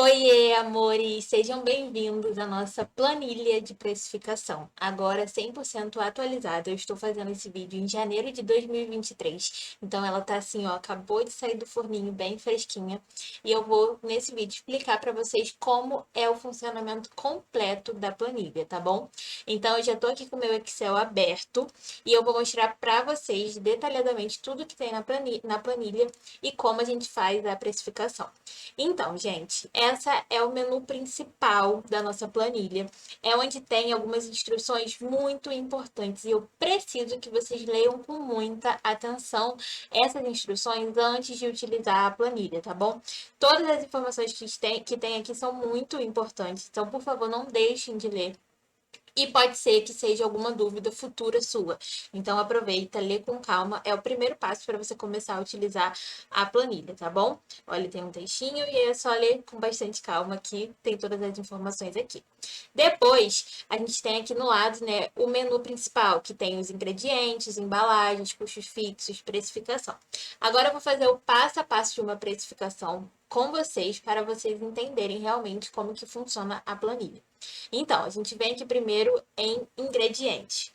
Oiê, amores! Sejam bem-vindos à nossa planilha de precificação. Agora 100% atualizada. Eu estou fazendo esse vídeo em janeiro de 2023. Então ela tá assim, ó, acabou de sair do forninho bem fresquinha. E eu vou, nesse vídeo, explicar para vocês como é o funcionamento completo da planilha, tá bom? Então eu já tô aqui com o meu Excel aberto e eu vou mostrar para vocês detalhadamente tudo que tem na planilha e como a gente faz a precificação. Então, gente, essa é o menu principal da nossa planilha. É onde tem algumas instruções muito importantes e eu preciso que vocês leiam com muita atenção essas instruções antes de utilizar a planilha, tá bom? Todas as informações que tem aqui são muito importantes, então, por favor, não deixem de ler. E pode ser que seja alguma dúvida futura sua. Então aproveita, lê com calma. É o primeiro passo para você começar a utilizar a planilha, tá bom? Olha, tem um textinho e é só ler com bastante calma que tem todas as informações aqui. Depois, a gente tem aqui no lado, né, o menu principal, que tem os ingredientes, embalagens, custos fixos, precificação. Agora eu vou fazer o passo a passo de uma precificação com vocês para vocês entenderem realmente como que funciona a planilha. Então, a gente vem aqui primeiro em ingredientes.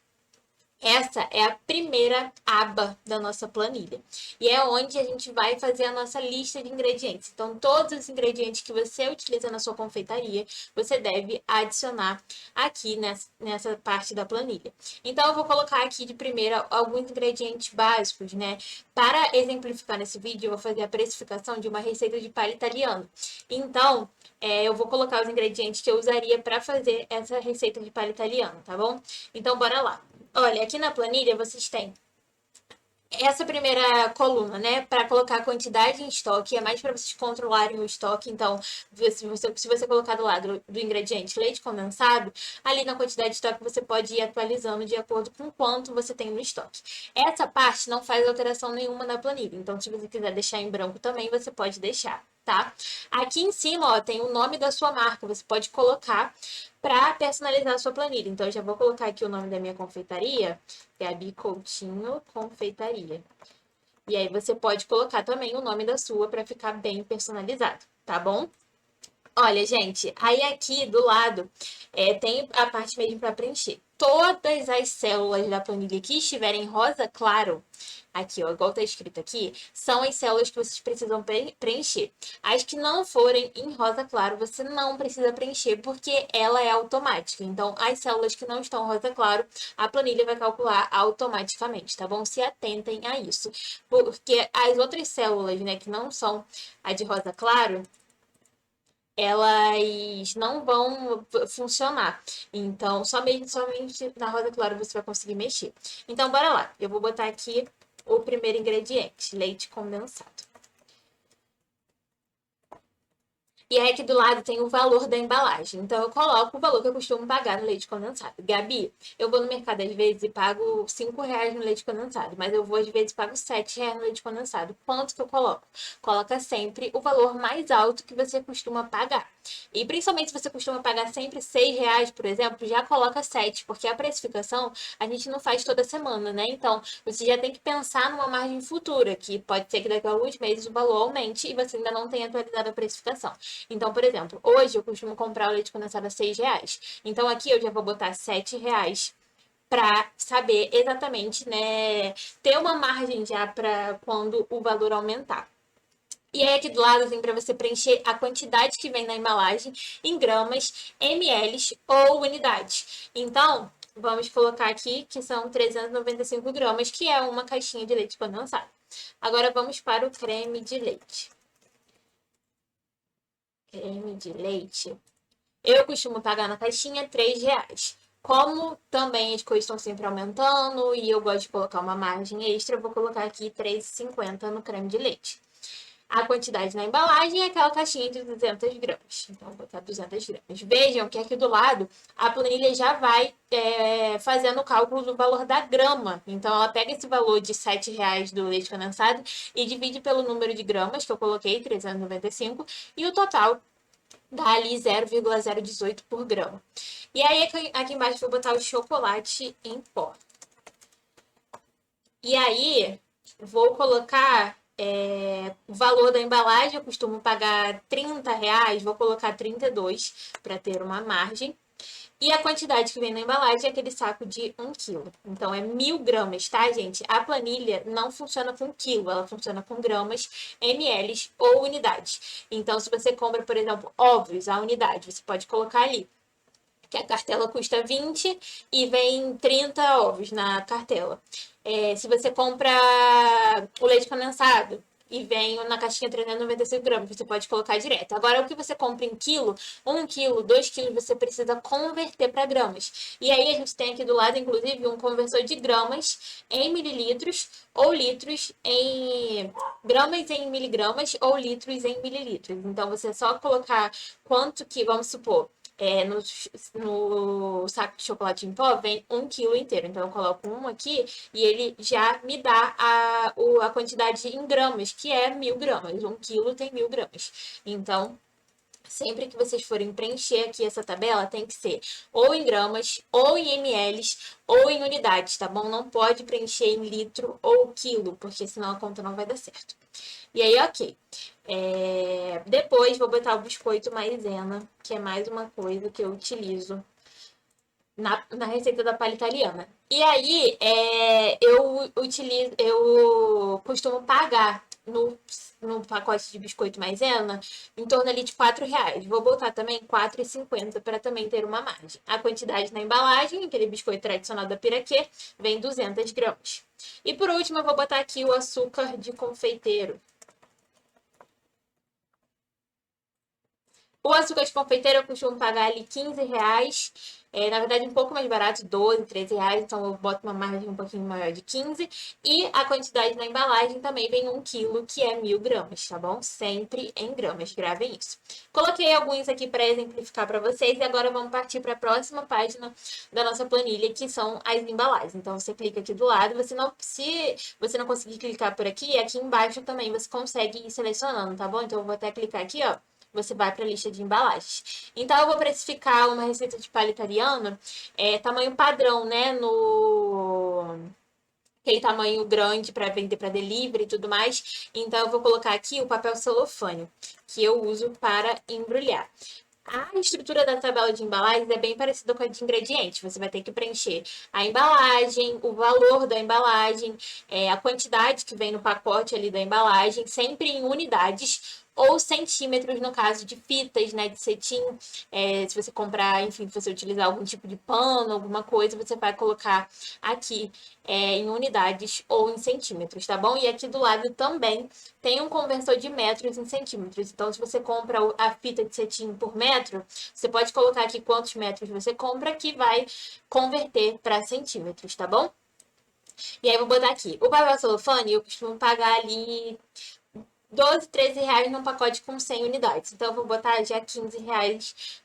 Essa é a primeira aba da nossa planilha. E é onde a gente vai fazer a nossa lista de ingredientes. Então, todos os ingredientes que você utiliza na sua confeitaria, você deve adicionar aqui nessa parte da planilha. Então, eu vou colocar aqui de primeira alguns ingredientes básicos, né? Para exemplificar nesse vídeo, eu vou fazer a precificação de uma receita de palha italiano. Então, eu vou colocar os ingredientes que eu usaria para fazer essa receita de palha italiano, tá bom? Então, bora lá. Olha, aqui na planilha vocês têm essa primeira coluna, né, para colocar a quantidade em estoque, é mais para vocês controlarem o estoque. Então, se você colocar do lado do ingrediente leite condensado, ali na quantidade de estoque você pode ir atualizando de acordo com quanto você tem no estoque. Essa parte não faz alteração nenhuma na planilha, então se você quiser deixar em branco também, você pode deixar, tá? Aqui em cima, ó, tem o nome da sua marca, você pode colocar para personalizar a sua planilha. Então, eu já vou colocar aqui o nome da minha confeitaria, Gabi Coutinho Confeitaria. E aí você pode colocar também o nome da sua para ficar bem personalizado, tá bom? Olha, gente, aí aqui do lado tem a parte mesmo para preencher. Todas as células da planilha que estiverem rosa claro, aqui, ó, igual tá escrito aqui, são as células que vocês precisam preencher. As que não forem em rosa claro, você não precisa preencher, porque ela é automática. Então, as células que não estão rosa claro, a planilha vai calcular automaticamente, tá bom? Se atentem a isso. Porque as outras células, né, que não são a de rosa claro, elas não vão funcionar. Então, somente na rosa clara você vai conseguir mexer. Então, bora lá. Eu vou botar aqui o primeiro ingrediente, leite condensado. E aí aqui do lado tem o valor da embalagem. Então, eu coloco o valor que eu costumo pagar no leite condensado. Gabi, eu vou no mercado às vezes e pago R$ 5 no leite condensado, mas eu vou às vezes e pago R$ 7 no leite condensado. Quanto que eu coloco? Coloca sempre o valor mais alto que você costuma pagar. E principalmente se você costuma pagar sempre R$ 6, por exemplo, já coloca 7, porque a precificação a gente não faz toda semana, né? Então, você já tem que pensar numa margem futura, que pode ser que daqui a alguns meses o valor aumente e você ainda não tenha atualizado a precificação. Então, por exemplo, hoje eu costumo comprar o leite condensado a R$ 6. Então, aqui eu já vou botar R$ 7 para saber exatamente, né, ter uma margem já para quando o valor aumentar. E aí aqui do lado tem para você preencher a quantidade que vem na embalagem em gramas, ml ou unidades. Então, vamos colocar aqui que são 395 gramas, que é uma caixinha de leite condensado. Agora vamos para o creme de leite. Creme de leite. Eu costumo pagar na caixinha R$ 3. Como também as coisas estão sempre aumentando e eu gosto de colocar uma margem extra, eu vou colocar aqui R$ 3,50 no creme de leite. A quantidade na embalagem é aquela caixinha de 200 gramas. Então, vou botar 200 gramas. Vejam que aqui do lado, a planilha já vai fazendo o cálculo do valor da grama. Então, ela pega esse valor de R$ 7 do leite condensado e divide pelo número de gramas, que eu coloquei, 395, e o total dá ali 0,018 por grama. E aí, aqui embaixo, eu vou botar o chocolate em pó. E aí, vou colocar o valor da embalagem, eu costumo pagar R$ 30, vou colocar 32 para ter uma margem. E a quantidade que vem na embalagem é aquele saco de 1 quilo. Então, é 1.000 gramas, tá, gente? A planilha não funciona com quilo, ela funciona com gramas, ml ou unidades. Então, se você compra, por exemplo, ovos, a unidade, você pode colocar ali que a cartela custa 20 e vem 30 ovos na cartela. Se você compra o leite condensado e vem na caixinha 395 gramas, você pode colocar direto. Agora, o que você compra em quilo, 1 quilo, 2 quilos, você precisa converter para gramas. E aí a gente tem aqui do lado, inclusive, um conversor de gramas em mililitros ou litros em gramas em miligramas ou litros em mililitros. Então, você é só colocar quanto que, vamos supor, no saco de chocolate em pó vem 1 quilo inteiro. Então, eu coloco um aqui e ele já me dá a quantidade em gramas, que é 1.000 gramas. 1 quilo tem 1.000 gramas. Então, sempre que vocês forem preencher aqui essa tabela, tem que ser ou em gramas, ou em ml, ou em unidades, tá bom? Não pode preencher em litro ou quilo, porque senão a conta não vai dar certo. E aí, ok. Depois vou botar o biscoito maisena, que é mais uma coisa que eu utilizo na receita da palha italiana. E aí, eu costumo pagar no pacote de biscoito maisena em torno ali de R$ 4. Vou botar também R$ 4,50 para também ter uma margem. A quantidade na embalagem, aquele biscoito tradicional da Piraquê, vem 200 gramas. E por último, eu vou botar aqui o açúcar de confeiteiro. O açúcar de confeiteiro eu costumo pagar ali R$ 15. Na verdade, um pouco mais barato, 12, R$ 13. Então, eu boto uma margem um pouquinho maior de 15. E a quantidade na embalagem também vem 1 quilo, que é 1.000 gramas, tá bom? Sempre em gramas, gravem isso. Coloquei alguns aqui para exemplificar para vocês. E agora vamos partir para a próxima página da nossa planilha, que são as embalagens. Então, você clica aqui do lado. Se você não conseguir clicar por aqui, aqui embaixo também você consegue ir selecionando, tá bom? Então, eu vou até clicar aqui, ó. Você vai para a lista de embalagens. Então, eu vou precificar uma receita de palha italiana, tamanho padrão, né? Aquele tamanho grande para vender para delivery e tudo mais. Então, eu vou colocar aqui o papel celofane, que eu uso para embrulhar. A estrutura da tabela de embalagens é bem parecida com a de ingredientes. Você vai ter que preencher a embalagem, o valor da embalagem, a quantidade que vem no pacote ali da embalagem, sempre em unidades ou centímetros no caso de fitas, né, de cetim. Se você comprar, enfim, se você utilizar algum tipo de pano, alguma coisa, você vai colocar aqui em unidades ou em centímetros, tá bom? E aqui do lado também tem um conversor de metros em centímetros. Então, se você compra a fita de cetim por metro, você pode colocar aqui quantos metros você compra, que vai converter para centímetros, tá bom? E aí, eu vou botar aqui. O papel celofane, eu costumo pagar ali 12, R$ 13 num pacote com 100 unidades. Então, eu vou botar já R$ 15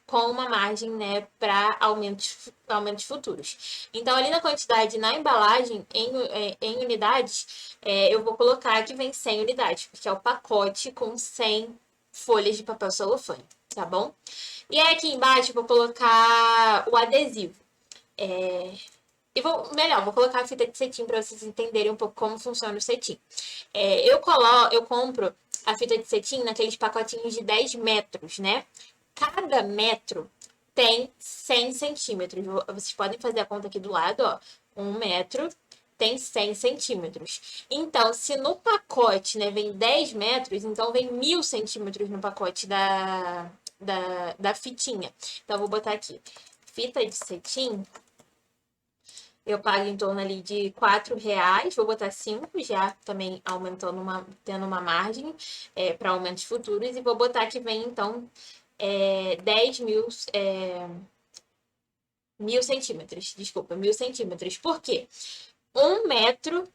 com uma margem, né, para aumentos futuros. Então, ali na quantidade, na embalagem, em unidades, eu vou colocar que vem 100 unidades, porque é o pacote com 100 folhas de papel celofane, tá bom? E aí, aqui embaixo, eu vou colocar o adesivo. Vou colocar a fita de cetim para vocês entenderem um pouco como funciona o cetim. Eu compro a fita de cetim naqueles pacotinhos de 10 metros, né? Cada metro tem 100 centímetros. Vocês podem fazer a conta aqui do lado, ó. 1 metro tem 100 centímetros. Então, se no pacote, né, vem 10 metros, então vem 1.000 centímetros no pacote da fitinha. Então, eu vou botar aqui. Fita de cetim, eu pago em torno ali de R$ 4, vou botar 5 já, também aumentando tendo uma margem para aumentos futuros. E vou botar que vem, então, 10 mil centímetros, desculpa, 1.000 centímetros. Por quê? Um metro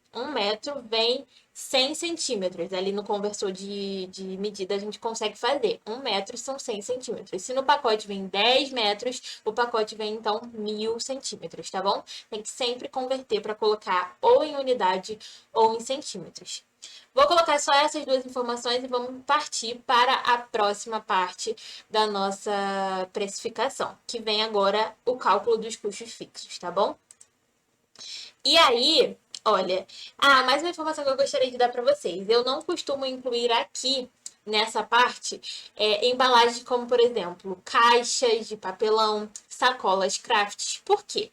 vem 100 centímetros. Ali no conversor de medida a gente consegue fazer. 1 metro são 100 centímetros. Se no pacote vem 10 metros, o pacote vem então 1.000 centímetros, tá bom? Tem que sempre converter para colocar ou em unidade ou em centímetros. Vou colocar só essas duas informações e vamos partir para a próxima parte da nossa precificação, que vem agora o cálculo dos custos fixos, tá bom? E aí, Olha, mais uma informação que eu gostaria de dar para vocês. Eu não costumo incluir aqui nessa parte embalagens como, por exemplo, caixas de papelão, sacolas craft. Por quê?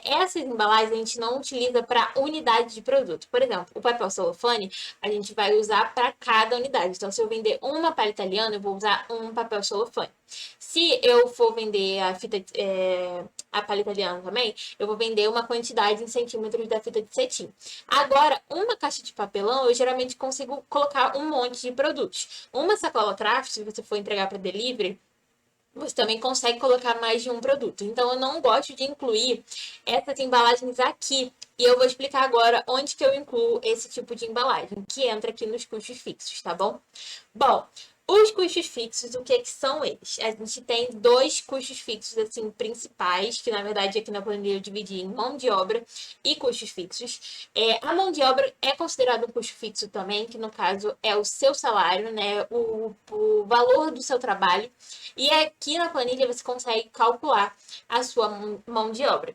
Essas embalagens a gente não utiliza para unidade de produto. Por exemplo, o papel celofane a gente vai usar para cada unidade. Então, se eu vender uma palha italiana, eu vou usar um papel celofane. Se eu for vender a palha italiana também, eu vou vender uma quantidade em centímetros da fita de cetim. Agora, uma caixa de papelão, eu geralmente consigo colocar um monte de produtos. Uma sacola craft, se você for entregar para delivery, você também consegue colocar mais de um produto. Então, eu não gosto de incluir essas embalagens aqui. E eu vou explicar agora onde que eu incluo esse tipo de embalagem, que entra aqui nos custos fixos, tá bom? Bom, os custos fixos, o que são eles? A gente tem dois custos fixos, assim, principais, que na verdade aqui na planilha eu dividi em mão de obra e custos fixos. A mão de obra é considerado um custo fixo também, que no caso é o seu salário, né? O valor do seu trabalho. E aqui na planilha você consegue calcular a sua mão de obra.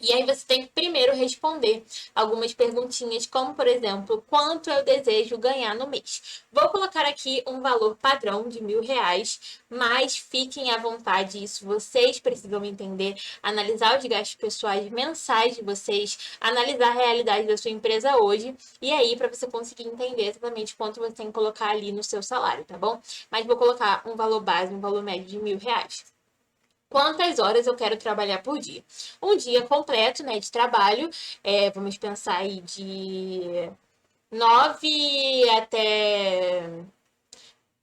E aí você tem que primeiro responder algumas perguntinhas, como por exemplo, quanto eu desejo ganhar no mês? Vou colocar aqui um valor padrão de R$ 1.000, mas fiquem à vontade, isso vocês precisam entender, analisar os gastos pessoais mensais de vocês, analisar a realidade da sua empresa hoje, e aí para você conseguir entender exatamente quanto você tem que colocar ali no seu salário, tá bom? Mas vou colocar um valor base, um valor médio de R$ 1.000. Quantas horas eu quero trabalhar por dia? Um dia completo, né, de trabalho, vamos pensar aí de 9 até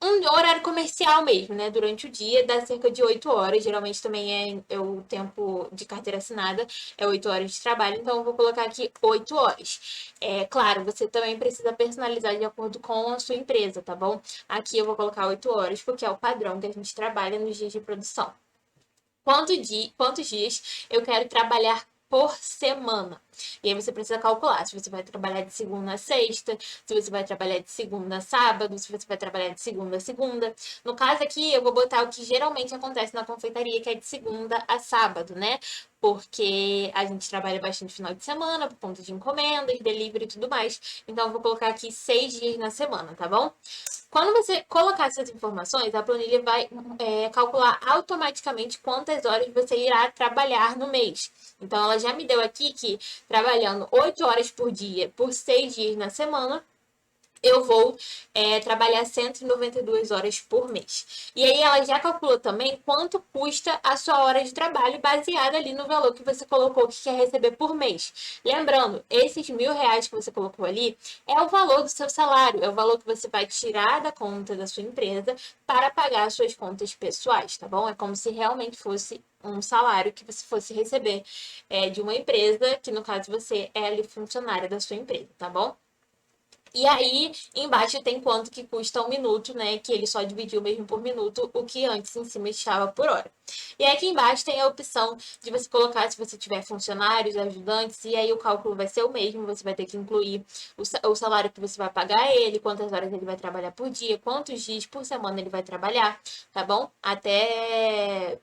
um horário comercial mesmo, né? Durante o dia dá cerca de 8 horas. Geralmente também é o tempo de carteira assinada, é 8 horas de trabalho, então eu vou colocar aqui 8 horas. Claro, você também precisa personalizar de acordo com a sua empresa, tá bom? Aqui eu vou colocar 8 horas, porque é o padrão que a gente trabalha nos dias de produção. Quantos dias eu quero trabalhar por semana? E aí você precisa calcular se você vai trabalhar de segunda a sexta, se você vai trabalhar de segunda a sábado, se você vai trabalhar de segunda a segunda. No caso aqui, eu vou botar o que geralmente acontece na confeitaria, que é de segunda a sábado, né? Porque a gente trabalha bastante final de semana, por conta de encomendas, delivery e tudo mais. Então, eu vou colocar aqui 6 dias na semana, tá bom? Quando você colocar essas informações, a planilha vai calcular automaticamente quantas horas você irá trabalhar no mês. Então, ela já me deu aqui que trabalhando 8 horas por dia, por 6 dias na semana, eu vou trabalhar 192 horas por mês. E aí ela já calculou também quanto custa a sua hora de trabalho baseada ali no valor que você colocou que quer receber por mês. Lembrando, esses R$ 1.000 que você colocou ali é o valor do seu salário, é o valor que você vai tirar da conta da sua empresa para pagar as suas contas pessoais, tá bom? É como se realmente fosse um salário que você fosse receber de uma empresa, que no caso você é ali funcionária da sua empresa, tá bom? E aí, embaixo tem quanto que custa um minuto, né? Que ele só dividiu mesmo por minuto, o que antes em cima estava por hora. E aqui embaixo tem a opção de você colocar se você tiver funcionários, ajudantes, e aí o cálculo vai ser o mesmo, você vai ter que incluir o salário que você vai pagar a ele, quantas horas ele vai trabalhar por dia, quantos dias por semana ele vai trabalhar, tá bom?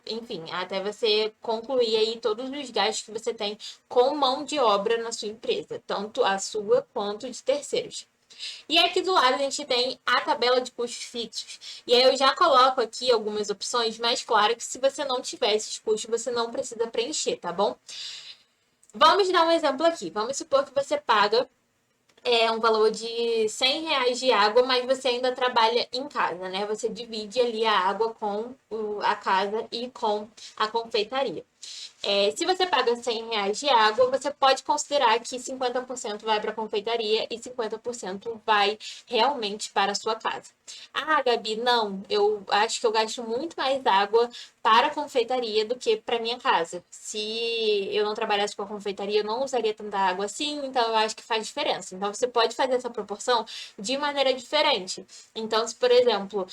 Enfim, até você concluir aí todos os gastos que você tem com mão de obra na sua empresa, tanto a sua quanto de terceiros. E aqui do lado a gente tem a tabela de custos fixos. E aí eu já coloco aqui algumas opções, mas claro que se você não tiver esses custos, você não precisa preencher, tá bom? Vamos dar um exemplo aqui. Vamos supor que você paga um valor de R$ 100 de água, mas você ainda trabalha em casa, né? Você divide ali a água com a casa e com a confeitaria. Se você paga R$ 100 de água, você pode considerar que 50% vai para a confeitaria e 50% vai realmente para a sua casa. Gabi, não, eu acho que eu gasto muito mais água para a confeitaria do que para minha casa. Se eu não trabalhasse com a confeitaria, eu não usaria tanta água assim, então eu acho que faz diferença. Então você pode fazer essa proporção de maneira diferente. Então, se por exemplo,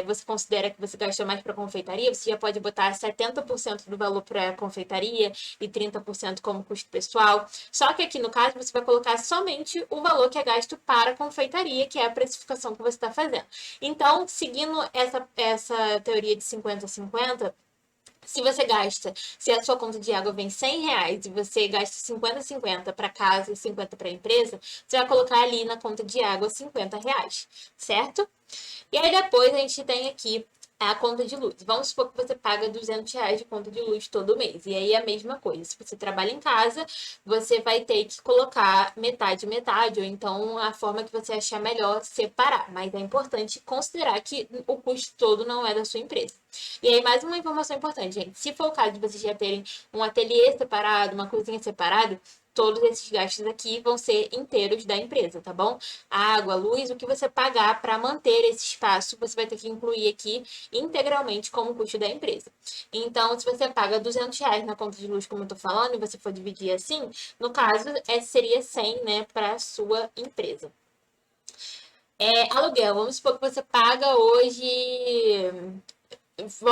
você considera que você gastou mais para a confeitaria, você já pode botar 70% do valor para a confeitaria e 30% como custo pessoal. Só que aqui no caso você vai colocar somente o valor que é gasto para a confeitaria, que é a precificação que você está fazendo. Então, seguindo essa teoria de 50-50, Se você gasta, se a sua conta de água vem R$ 100 e você gasta 50 para casa e 50 para a empresa, você vai colocar ali na conta de água R$ 50, certo? E aí depois a gente tem aqui a conta de luz. Vamos supor que você paga R$ 200 de conta de luz todo mês. E aí é a mesma coisa. Se você trabalha em casa, você vai ter que colocar metade, metade, ou então a forma que você achar melhor separar. Mas é importante considerar que o custo todo não é da sua empresa. E aí, mais uma informação importante, gente. Se for o caso de vocês já terem um ateliê separado, uma cozinha separada, todos esses gastos aqui vão ser inteiros da empresa, tá bom? Água, luz, o que você pagar para manter esse espaço, você vai ter que incluir aqui integralmente como custo da empresa. Então, se você paga R$ 200 na conta de luz, como eu tô falando, e você for dividir assim, no caso, seria 100, né, para sua empresa. Aluguel, vamos supor que você paga hoje.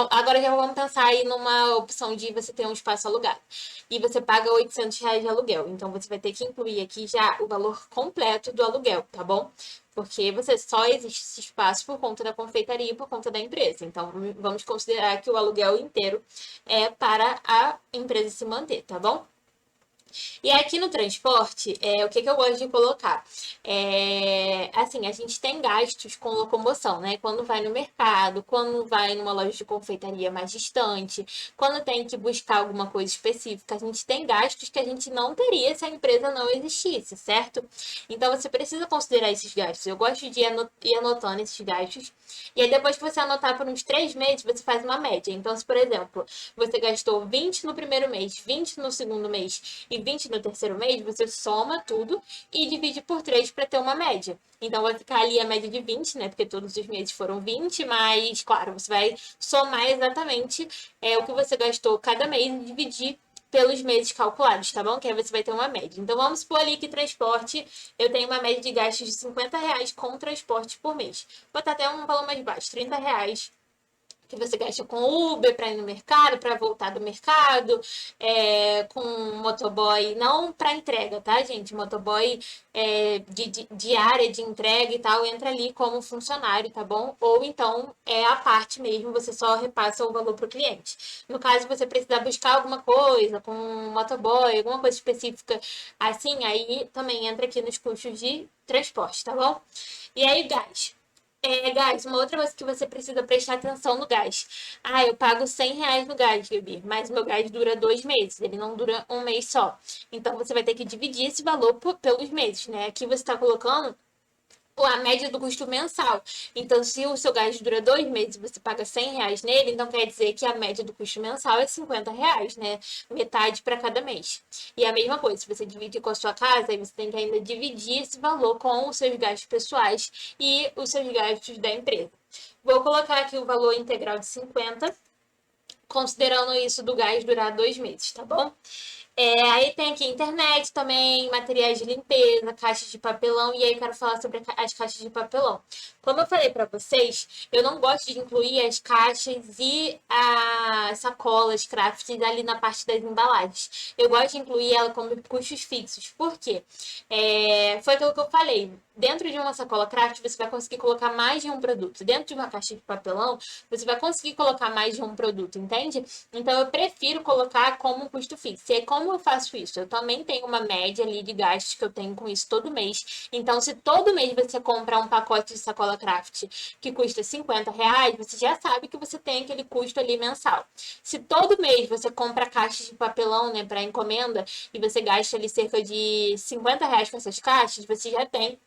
Agora já vamos pensar aí numa opção de você ter um espaço alugado. E você paga R$ 800 de aluguel. Então você vai ter que incluir aqui já o valor completo do aluguel, tá bom? Porque você só existe esse espaço por conta da confeitaria e por conta da empresa. Então vamos considerar que o aluguel inteiro é para a empresa se manter, tá bom? E aqui no transporte, o que eu gosto de colocar? Assim, a gente tem gastos com locomoção, né? Quando vai no mercado, quando vai numa loja de confeitaria mais distante, quando tem que buscar alguma coisa específica, a gente tem gastos que a gente não teria se a empresa não existisse, certo? Então você precisa considerar esses gastos. Eu gosto de ir anotando esses gastos. E aí depois que você anotar por uns 3 meses, você faz uma média. Então, se por exemplo, você gastou 20 no primeiro mês, 20 no segundo mês e 20 no terceiro mês, você soma tudo e divide por 3 para ter uma média. Então vai ficar ali a média de 20, né? Porque todos os meses foram 20, mas, claro, você vai somar exatamente o que você gastou cada mês e dividir pelos meses calculados, tá bom? Que aí você vai ter uma média. Então vamos supor ali que transporte, eu tenho uma média de gastos de R$ 50 com transporte por mês. Vou botar até um valor mais baixo, R$ 30 que você gasta com Uber para ir no mercado, para voltar do mercado, com motoboy, não para entrega, tá, gente? Motoboy de área de entrega e tal, entra ali como funcionário, tá bom? Ou então é a parte mesmo, você só repassa o valor para o cliente. No caso, você precisar buscar alguma coisa com motoboy, alguma coisa específica assim, aí também entra aqui nos custos de transporte, tá bom? E aí, gás. Gás, uma outra coisa que você precisa prestar atenção no gás. Ah, eu pago R$ 100 no gás, Gabi, mas meu gás dura 2 meses, ele não dura um mês só. Então você vai ter que dividir esse valor pelos meses, né? Aqui você está colocando a média do custo mensal. Então, se o seu gás dura 2 meses e você paga R$ 100 nele, então quer dizer que a média do custo mensal é R$ 50, né? Metade para cada mês. E a mesma coisa, se você divide com a sua casa, aí você tem que ainda dividir esse valor com os seus gastos pessoais e os seus gastos da empresa. Vou colocar aqui o valor integral de 50, considerando isso do gás durar 2 meses, tá bom? Aí tem aqui internet também, materiais de limpeza, caixas de papelão, e aí eu quero falar sobre as caixas de papelão. Como eu falei para vocês, eu não gosto de incluir as caixas e as sacolas crafts ali na parte das embalagens. Eu gosto de incluir ela como custos fixos. Por quê? Foi aquilo que eu falei. Dentro de uma sacola craft, você vai conseguir colocar mais de um produto. Dentro de uma caixa de papelão, você vai conseguir colocar mais de um produto, entende? Então, eu prefiro colocar como custo fixo. E aí, como eu faço isso? Eu também tenho uma média ali de gastos que eu tenho com isso todo mês. Então, se todo mês você comprar um pacote de sacola craft que custa R$ 50, você já sabe que você tem aquele custo ali mensal. Se todo mês você compra caixas de papelão, né, para encomenda, e você gasta ali cerca de R$ 50 com essas caixas, você já tem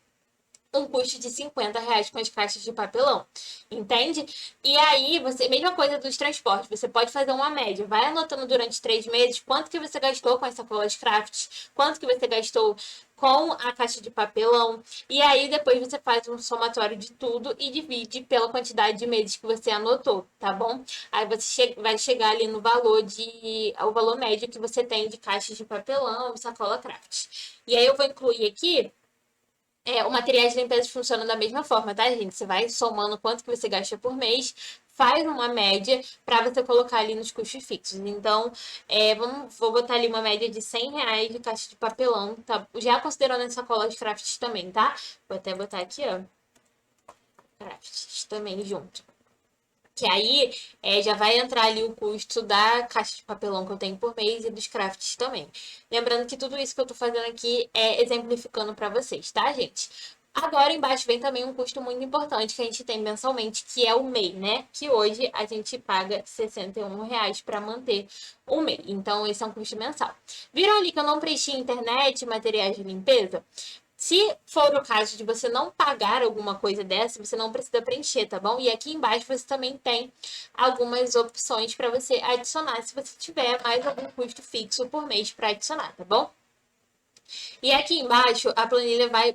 um custo de R$ 50 com as caixas de papelão, entende? E aí, mesma coisa dos transportes, você pode fazer uma média, vai anotando durante 3 meses quanto que você gastou com as sacolas craft, quanto que você gastou com a caixa de papelão, e aí depois você faz um somatório de tudo e divide pela quantidade de meses que você anotou, tá bom? Aí você vai chegar ali no o valor médio que você tem de caixas de papelão e sacola craft. E aí eu vou incluir aqui o material de limpeza funciona da mesma forma, tá, gente? Você vai somando quanto que você gasta por mês, faz uma média para você colocar ali nos custos fixos. Então, vou botar ali uma média de R$ 100 de caixa de papelão, tá? Já considerando as sacolas crafts também, tá? Vou até botar aqui, ó, crafts também junto. Que aí já vai entrar ali o custo da caixa de papelão que eu tenho por mês e dos crafts também. Lembrando que tudo isso que eu tô fazendo aqui é exemplificando para vocês, tá, gente? Agora embaixo vem também um custo muito importante que a gente tem mensalmente, que é o MEI, né? Que hoje a gente paga R$ 61 para manter o MEI. Então, esse é um custo mensal. Viram ali que eu não preenchi internet, materiais de limpeza? Se for o caso de você não pagar alguma coisa dessa, você não precisa preencher, tá bom? E aqui embaixo você também tem algumas opções para você adicionar, se você tiver mais algum custo fixo por mês para adicionar, tá bom? E aqui embaixo a planilha vai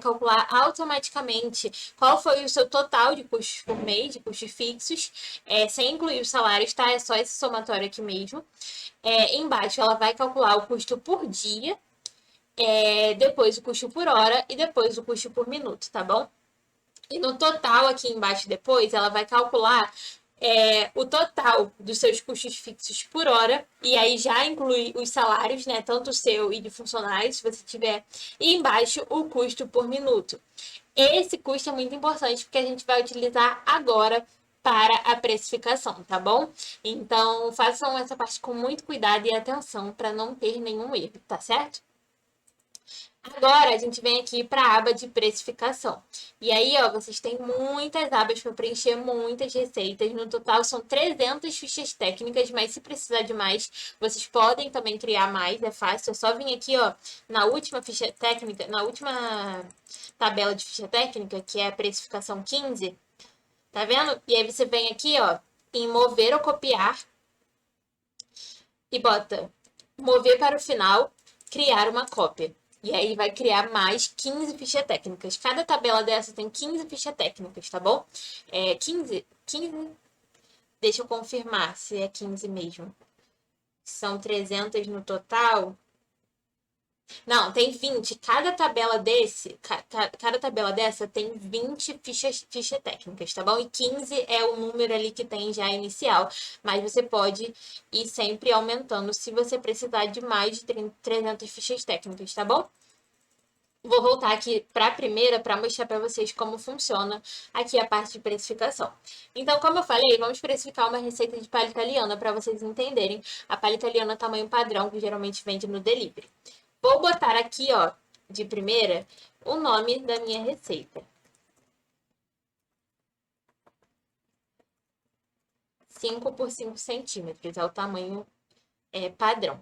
calcular automaticamente qual foi o seu total de custos por mês, de custos fixos, sem incluir os salários, tá? É só esse somatório aqui mesmo. Embaixo ela vai calcular o custo por dia, depois o custo por hora e depois o custo por minuto, tá bom? E no total, aqui embaixo depois, ela vai calcular o total dos seus custos fixos por hora, e aí já inclui os salários, né? Tanto o seu e de funcionários, se você tiver, e embaixo o custo por minuto. Esse custo é muito importante porque a gente vai utilizar agora para a precificação, tá bom? Então, façam essa parte com muito cuidado e atenção para não ter nenhum erro, tá certo? Agora a gente vem aqui para a aba de precificação. E aí, ó, vocês têm muitas abas para preencher, muitas receitas. No total são 300 fichas técnicas, mas se precisar de mais, vocês podem também criar mais, é fácil. É só vir aqui, ó, na última ficha técnica, na última tabela de ficha técnica, que é a precificação 15, tá vendo? E aí você vem aqui, ó, em mover ou copiar e bota mover para o final, criar uma cópia. E aí vai criar mais 15 fichas técnicas. Cada tabela dessa tem 15 fichas técnicas, tá bom? 15, deixa eu confirmar se é 15 mesmo. São 300 no total. Não, tem 20. Cada tabela dessa tem 20 fichas técnicas, tá bom? E 15 é o número ali que tem já inicial. Mas você pode ir sempre aumentando se você precisar de mais de 300 fichas técnicas, tá bom? Vou voltar aqui para a primeira para mostrar para vocês como funciona aqui a parte de precificação. Então, como eu falei, vamos precificar uma receita de palha italiana para vocês entenderem. A palha italiana tamanho padrão, que geralmente vende no delivery. Vou botar aqui, ó, de primeira, o nome da minha receita. 5 por 5 centímetros, é o tamanho padrão.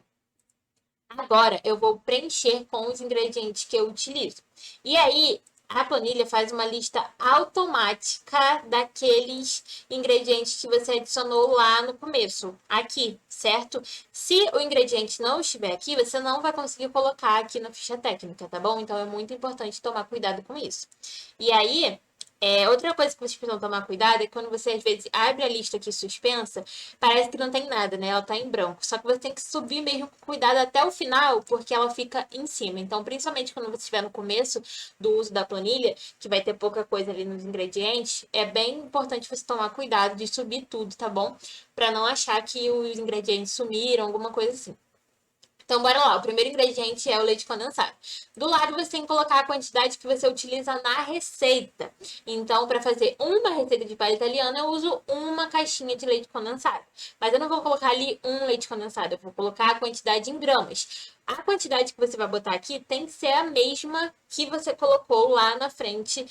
Agora, eu vou preencher com os ingredientes que eu utilizo. E aí, a planilha faz uma lista automática daqueles ingredientes que você adicionou lá no começo, aqui, certo? Se o ingrediente não estiver aqui, você não vai conseguir colocar aqui na ficha técnica, tá bom? Então, é muito importante tomar cuidado com isso. E aí, outra coisa que vocês precisam tomar cuidado é que quando você, às vezes, abre a lista aqui suspensa, parece que não tem nada, né? Ela tá em branco. Só que você tem que subir mesmo com cuidado até o final, porque ela fica em cima. Então, principalmente quando você estiver no começo do uso da planilha, que vai ter pouca coisa ali nos ingredientes, é bem importante você tomar cuidado de subir tudo, tá bom? Pra não achar que os ingredientes sumiram, alguma coisa assim. Então, bora lá. O primeiro ingrediente é o leite condensado. Do lado, você tem que colocar a quantidade que você utiliza na receita. Então, para fazer uma receita de palha italiana, eu uso uma caixinha de leite condensado. Mas eu não vou colocar ali um leite condensado, eu vou colocar a quantidade em gramas. A quantidade que você vai botar aqui tem que ser a mesma que você colocou lá na frente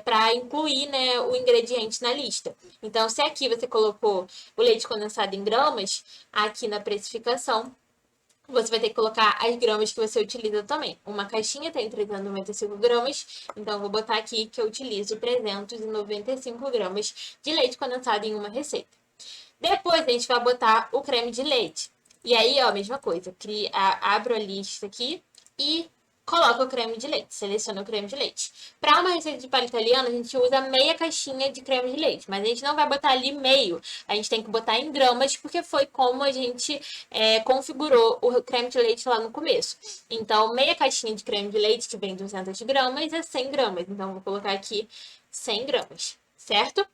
para incluir, né, o ingrediente na lista. Então, se aqui você colocou o leite condensado em gramas, aqui na precificação, você vai ter que colocar as gramas que você utiliza também. Uma caixinha tem 395 gramas, então eu vou botar aqui que eu utilizo 395 gramas de leite condensado em uma receita. Depois a gente vai botar o creme de leite. E aí, ó, mesma coisa, abro a lista aqui e coloco o creme de leite, seleciono o creme de leite. Para uma receita de palha italiana, a gente usa meia caixinha de creme de leite, mas a gente não vai botar ali meio, a gente tem que botar em gramas, porque foi como a gente configurou o creme de leite lá no começo. Então, meia caixinha de creme de leite, que vem 200 gramas, é 100 gramas. Então, vou colocar aqui 100 gramas, certo?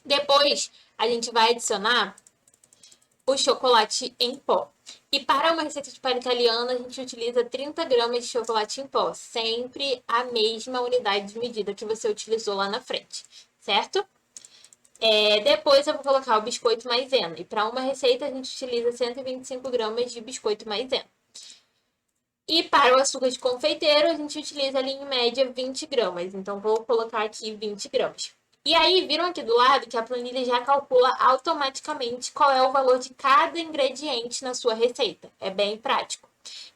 Depois, a gente vai adicionar o chocolate em pó. E para uma receita de palha italiana, a gente utiliza 30 gramas de chocolate em pó. Sempre a mesma unidade de medida que você utilizou lá na frente, certo? Depois eu vou colocar o biscoito maisena. E para uma receita a gente utiliza 125 gramas de biscoito maisena. E para o açúcar de confeiteiro, a gente utiliza ali em média 20 gramas. Então, vou colocar aqui 20 gramas. E aí, viram aqui do lado que a planilha já calcula automaticamente qual é o valor de cada ingrediente na sua receita. É bem prático.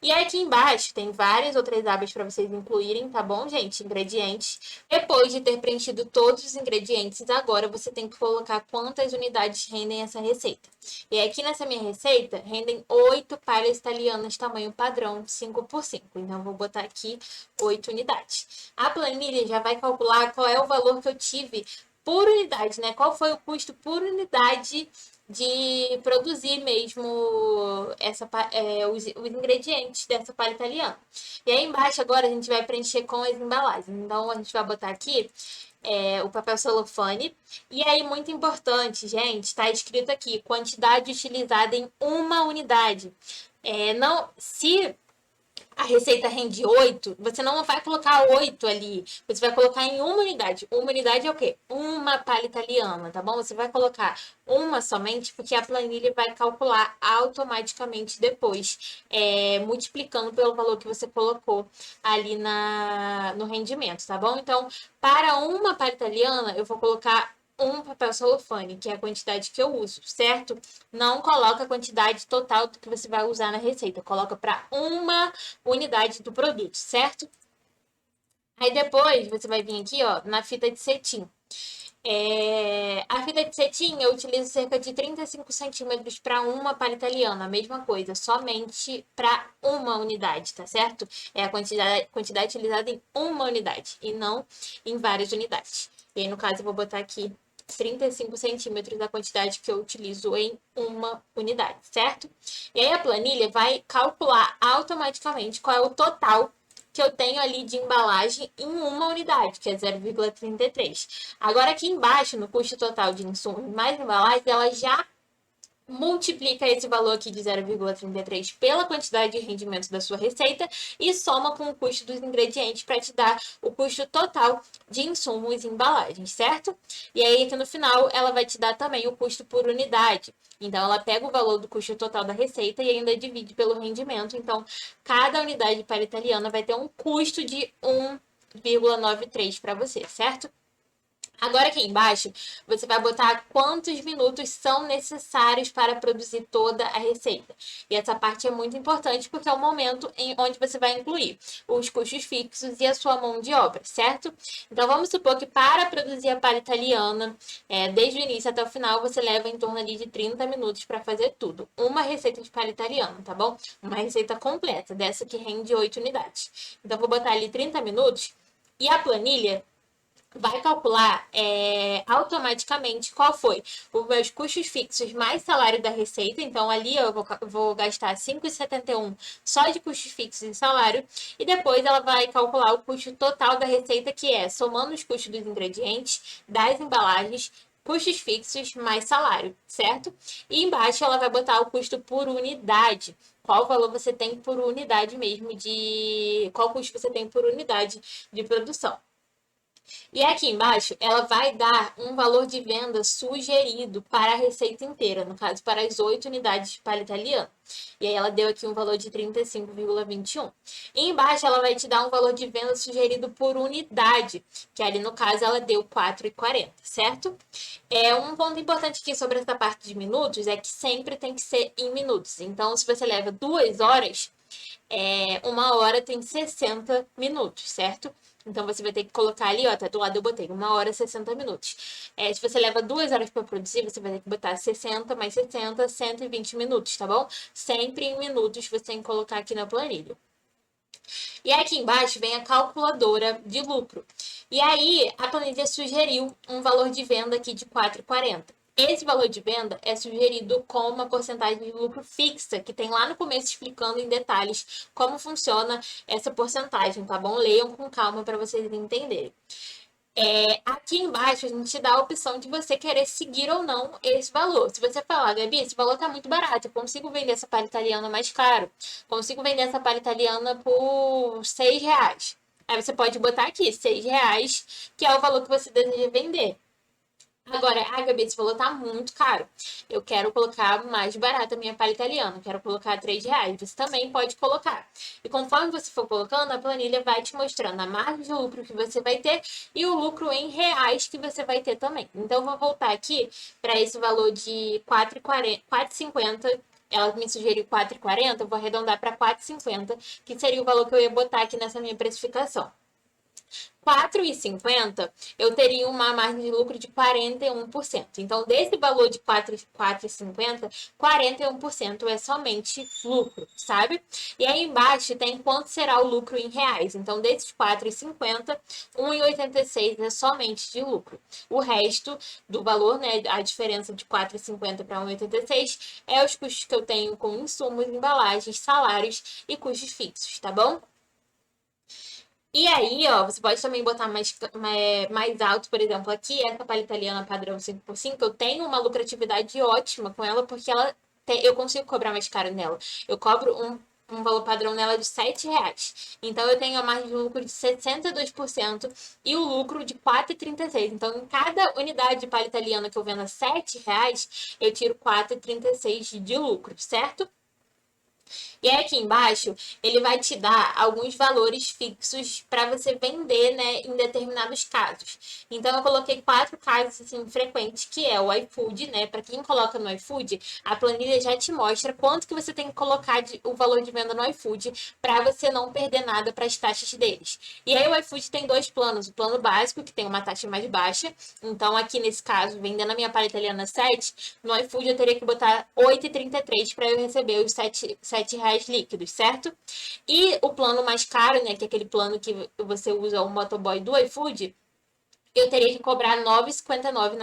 E aqui embaixo tem várias outras abas para vocês incluírem, tá bom, gente? Ingredientes. Depois de ter preenchido todos os ingredientes, agora você tem que colocar quantas unidades rendem essa receita. E aqui nessa minha receita, rendem 8 palhas italianas tamanho padrão 5x5. Então, vou botar aqui 8 unidades. A planilha já vai calcular qual é o valor que eu tive por unidade, né? Qual foi o custo por unidade de produzir mesmo os ingredientes dessa palha italiana. E aí embaixo agora a gente vai preencher com as embalagens. Então a gente vai botar aqui o papel celofane. E aí, muito importante, gente, está escrito aqui, quantidade utilizada em uma unidade. Não, se a receita rende 8, você não vai colocar 8 ali. Você vai colocar em uma unidade. Uma unidade é o quê? Uma palha italiana, tá bom? Você vai colocar uma somente, porque a planilha vai calcular automaticamente depois, multiplicando pelo valor que você colocou ali no rendimento, tá bom? Então, para uma palha italiana, eu vou colocar um papel celofane, que é a quantidade que eu uso, certo? Não coloca a quantidade total que você vai usar na receita, coloca para uma unidade do produto, certo? Aí depois você vai vir aqui, ó, na fita de cetim. A fita de cetim eu utilizo cerca de 35 centímetros para uma palha italiana, a mesma coisa, somente para uma unidade, tá certo? É a quantidade utilizada em uma unidade e não em várias unidades. E aí, no caso, eu vou botar aqui 35 centímetros da quantidade que eu utilizo em uma unidade, certo? E aí a planilha vai calcular automaticamente qual é o total que eu tenho ali de embalagem em uma unidade, que é 0,33. Agora aqui embaixo, no custo total de insumos mais embalagem, ela já multiplica esse valor aqui de 0,33 pela quantidade de rendimento da sua receita e soma com o custo dos ingredientes para te dar o custo total de insumos e embalagens, certo? E aí aqui no final ela vai te dar também o custo por unidade. Então ela pega o valor do custo total da receita e ainda divide pelo rendimento. Então cada unidade de palha italiana vai ter um custo de 1,93 para você, certo? Agora aqui embaixo, você vai botar quantos minutos são necessários para produzir toda a receita. E essa parte é muito importante porque é o momento onde você vai incluir os custos fixos e a sua mão de obra, certo? Então vamos supor que para produzir a palha italiana, desde o início até o final, você leva em torno ali de 30 minutos para fazer tudo. Uma receita de palha italiana, tá bom? Uma receita completa, dessa que rende 8 unidades. Então vou botar ali 30 minutos e a planilha vai calcular automaticamente qual foi os meus custos fixos mais salário da receita. Então, ali eu vou gastar 5,71 só de custos fixos e salário. E depois ela vai calcular o custo total da receita, que é somando os custos dos ingredientes, das embalagens, custos fixos mais salário, certo? E embaixo ela vai botar o custo por unidade. Qual valor você tem por unidade mesmo qual custo você tem por unidade de produção. E aqui embaixo, ela vai dar um valor de venda sugerido para a receita inteira, no caso, para as 8 unidades de palha italiana. E aí ela deu aqui um valor de 35,21. E embaixo ela vai te dar um valor de venda sugerido por unidade, que ali no caso ela deu 4,40, certo? Um ponto importante aqui sobre essa parte de minutos é que sempre tem que ser em minutos. Então, se você leva 2 horas, uma hora tem 60 minutos, certo? Então você vai ter que colocar ali, ó, até do lado eu botei 1 hora e 60 minutos. Se você leva 2 horas para produzir, você vai ter que botar 60 mais 60, 120 minutos, tá bom? Sempre em minutos você tem que colocar aqui na planilha. E aqui embaixo vem a calculadora de lucro. E aí a planilha sugeriu um valor de venda aqui de 4,40. Esse valor de venda é sugerido com uma porcentagem de lucro fixa, que tem lá no começo explicando em detalhes como funciona essa porcentagem, tá bom? Leiam com calma para vocês entenderem. Aqui embaixo a gente dá a opção de você querer seguir ou não esse valor. Se você falar, Gabi, esse valor tá muito barato, eu consigo vender essa palha italiana mais caro, consigo vender essa palha italiana por R$ 6. Aí você pode botar aqui R$ 6, que é o valor que você deseja vender. Agora, Gabi, esse valor tá muito caro. Eu quero colocar mais barato a minha palha italiana. Quero colocar R$ 3. Você também pode colocar. E conforme você for colocando, a planilha vai te mostrando a margem de lucro que você vai ter e o lucro em reais que você vai ter também. Então, eu vou voltar aqui para esse valor de 4,40, 4,50. Ela me sugeriu 4,40, eu vou arredondar para 4,50, que seria o valor que eu ia botar aqui nessa minha precificação. 4,50 eu teria uma margem de lucro de 41%. Então, desse valor de 4,50, 41% é somente lucro, sabe? E aí embaixo tem quanto será o lucro em reais. Então, desses 4,50, 1,86 é somente de lucro. O resto do valor, né, a diferença de 4,50 para 1,86 é os custos que eu tenho com insumos, embalagens, salários e custos fixos, tá bom? E aí, ó, você pode também botar mais alto, por exemplo, aqui, essa palha italiana padrão 5x5, eu tenho uma lucratividade ótima com ela, porque eu consigo cobrar mais caro nela. Eu cobro um valor padrão nela de R$ 7. Então, eu tenho a margem de lucro de 62% e o lucro de 4,36. Então, em cada unidade de palha italiana que eu vendo a R$ 7, eu tiro 4,36 de lucro, certo? E aí aqui embaixo, ele vai te dar alguns valores fixos para você vender, né, em determinados casos. Então, eu coloquei 4 casos assim, frequentes, que é o iFood, né? Para quem coloca no iFood, a planilha já te mostra quanto que você tem que colocar o valor de venda no iFood para você não perder nada para as taxas deles. E aí o iFood tem dois planos. O plano básico, que tem uma taxa mais baixa. Então, aqui nesse caso, vendendo a minha palha italiana 7, no iFood eu teria que botar 8,33 para eu receber os R$ 7 líquidos, certo? E o plano mais caro, né, que é aquele plano que você usa o motoboy do iFood, eu teria que cobrar 9,59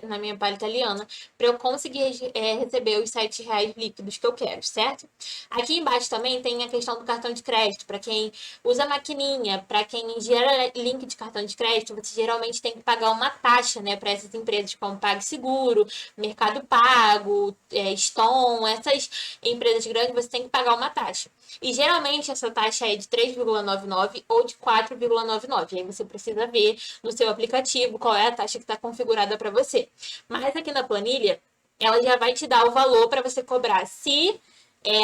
na minha palha italiana para eu conseguir receber os R$ 7 líquidos que eu quero, certo? Aqui embaixo também tem a questão do cartão de crédito. Para quem usa maquininha, para quem gera link de cartão de crédito, você geralmente tem que pagar uma taxa, né, para essas empresas como PagSeguro, Mercado Pago, Stone, essas empresas grandes, você tem que pagar uma taxa. E geralmente essa taxa é de 3,99 ou de 4,99. Aí você precisa ver no seu aplicativo qual é a taxa que está configurada para você. Mas aqui na planilha, ela já vai te dar o valor para você cobrar se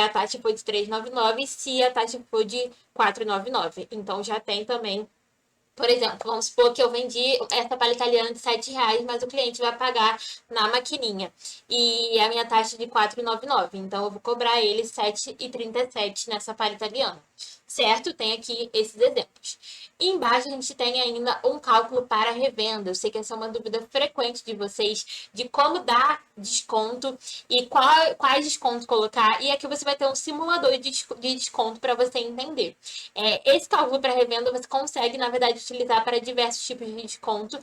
a taxa for de 3,99 e se a taxa for de 4,99. Então já tem também. Por exemplo, vamos supor que eu vendi essa palha italiana de R$ 7, mas o cliente vai pagar na maquininha. E a minha taxa de 4,99. Então, eu vou cobrar ele 7,37 nessa palha italiana. Certo? Tem aqui esses exemplos. E embaixo a gente tem ainda um cálculo para revenda. Eu sei que essa é uma dúvida frequente de vocês, de como dar desconto e quais descontos colocar. E aqui você vai ter um simulador de desconto para você entender. Esse cálculo para revenda você consegue, na verdade, utilizar para diversos tipos de desconto,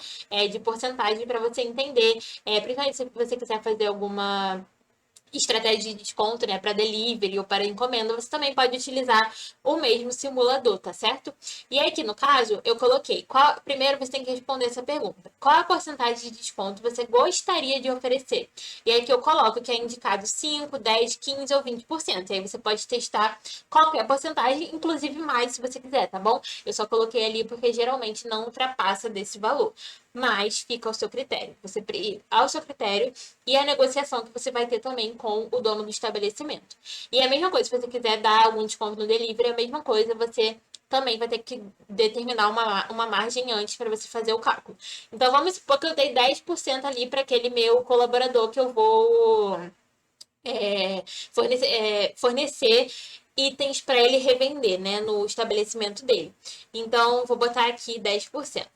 de porcentagem, para você entender, principalmente se você quiser fazer alguma estratégia de desconto, né, para delivery ou para encomenda, você também pode utilizar o mesmo simulador, tá certo? E aí aqui no caso, eu coloquei, primeiro você tem que responder essa pergunta. Qual a porcentagem de desconto você gostaria de oferecer? E aí que eu coloco que é indicado 5, 10, 15 ou 20%. E aí você pode testar qualquer porcentagem, inclusive mais se você quiser, tá bom? Eu só coloquei ali porque geralmente não ultrapassa desse valor. Mas fica ao seu critério. Ao seu critério e a negociação que você vai ter também com o dono do estabelecimento. E a mesma coisa, se você quiser dar algum desconto no delivery, a mesma coisa, você também vai ter que determinar uma margem antes para você fazer o cálculo. Então, vamos supor que eu dei 10% ali para aquele meu colaborador que eu vou fornecer itens para ele revender, né, no estabelecimento dele. Então, vou botar aqui 10%.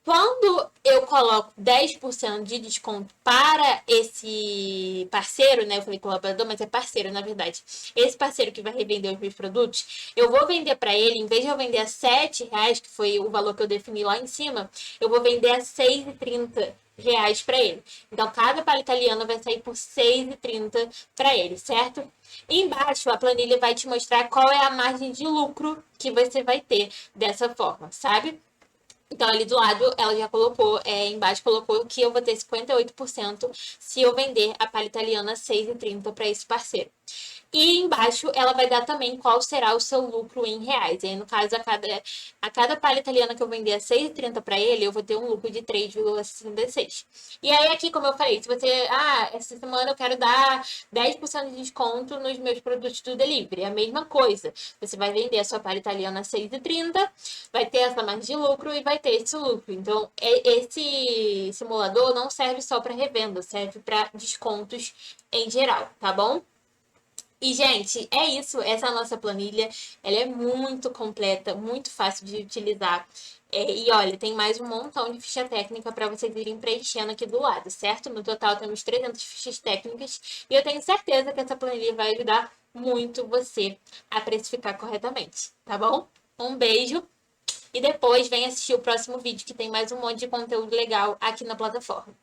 Quando eu coloco 10% de desconto para esse parceiro, né? Eu falei colaborador, mas é parceiro, na verdade. Esse parceiro que vai revender os meus produtos, eu vou vender para ele, em vez de eu vender a R$ 7, que foi o valor que eu defini lá em cima, eu vou vender a R$ 6,30 para ele. Então, cada palha italiana vai sair por R$ 6,30 para ele, certo? E embaixo, a planilha vai te mostrar qual é a margem de lucro que você vai ter dessa forma, sabe? Então, ali do lado, ela já colocou, embaixo colocou que eu vou ter 58% se eu vender a palha italiana 6,30 para esse parceiro. E embaixo ela vai dar também qual será o seu lucro em reais. E aí, no caso, a cada palha italiana que eu vender a 6,30 para ele, eu vou ter um lucro de 3,66. E aí, aqui, como eu falei, se você, essa semana eu quero dar 10% de desconto nos meus produtos do delivery, é a mesma coisa. Você vai vender a sua palha italiana a 6,30, vai ter essa margem de lucro e vai ter esse lucro. Então, esse simulador não serve só para revenda, serve para descontos em geral, tá bom? E, gente, é isso. Essa é a nossa planilha. Ela é muito completa, muito fácil de utilizar. E olha, tem mais um montão de ficha técnica para vocês irem preenchendo aqui do lado, certo? No total temos 300 fichas técnicas e eu tenho certeza que essa planilha vai ajudar muito você a precificar corretamente, tá bom? Um beijo e depois vem assistir o próximo vídeo que tem mais um monte de conteúdo legal aqui na plataforma.